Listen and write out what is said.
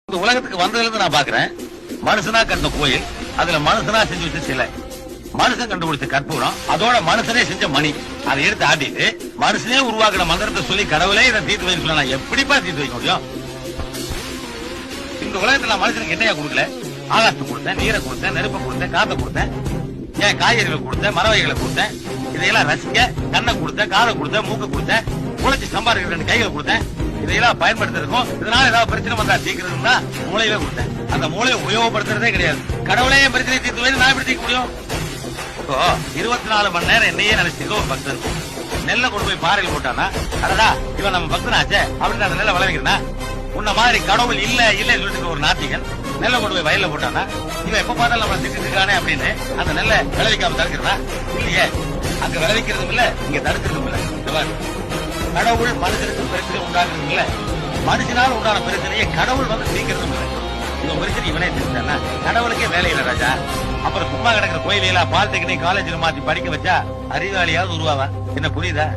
இந்த உலகத்துக்கு வந்ததுல இருந்து நான் பாக்குறேன், மனுஷனா கண்ட கோயில், அதுல மனுஷனா செஞ்சு வச்ச சிலை, மனுஷன் கண்டுபிடிச்ச கற்பூரம், அதோட மனுஷனே செஞ்ச மணி, அதை எடுத்து ஆட்டிட்டு மனுஷனே உருவாக்குற மந்திரத்தை சொல்லி கடவுளே இதை தீர்த்து வைக்க சொன்னா எப்படிப்பா தீர்த்து வைக்க முடியும்? இந்த உலகத்துல நான் மனுஷனுக்கு என்னையா கொடுக்கல? ஆகாசத்தை கொடுத்தேன், நீரை கொடுத்தேன், நெருப்பை கொடுத்தேன், காத்த கொடுத்தேன், ஏன் காய்கறிகளை கொடுத்தேன், மரவகைகளை கொடுத்தேன், இதையெல்லாம் ரசிக்க கண்ணை கொடுத்தேன், காதை கொடுத்தேன், மூக்க கொடுத்தேன், உழைச்சி சம்பாதிக்கிற 2 கைகளை கொடுத்தேன். இதையெல்லாம் பயன்படுத்திருக்கோம். இதனால ஏதாவது பிரச்சனை வந்தா தீர்க்கிறதுனா மூளையவே கொடுத்தேன். அந்த மூளையை உபயோகப்படுத்துறதே கிடையாது. கடவுளே என் பிரச்சனை தீர்த்து வைத்து நான் எப்படி தீர்க்க முடியும்? இப்போ 24 மணி நேரம் என்னையே நினைச்சிருக்க ஒரு பக்தன் நெல்லை கொண்டு போய் பாறையில் போட்டானா, அடடா இவன் நம்ம பக்தனாச்சே அப்படின்னு அந்த நெல்லை விளைவிக்கிறனா? உன்ன மாதிரி கடவுள் இல்ல இல்லன்னு சொல்லிட்டு ஒரு நாத்திகன் நெல்லை கொண்டு போய் வயல்ல போட்டானா, இவன் எப்ப பார்த்தாலும் நம்ம திட்டு இருக்கானே அப்படின்னு அந்த நெல்லை விளைவிக்காம தடுக்கிறதா? இல்லையே. அங்க விளைவிக்கிறதும் இல்ல, இங்க தடுக்கிறதும் இல்ல. கடவுள் மனுஷனுக்கு பிரச்சனை உண்டாக்குறதும் இல்ல, மனுஷனால் உண்டான பிரச்சனையை கடவுள் வந்து தீர்க்கிறதும் இல்ல. இவன் பிரச்சனை இவனே தீர்த்தானா? கடவுளுக்கே வேலை இல்ல ராஜா. அப்புறம் சும்மா கிடக்கிற கோயிலையெல்லாம் பாலிடெக்னிக் காலேஜில் மாத்தி படிக்க வச்சா அறிவாளியாவது உருவாவா? என்ன புரியுதா?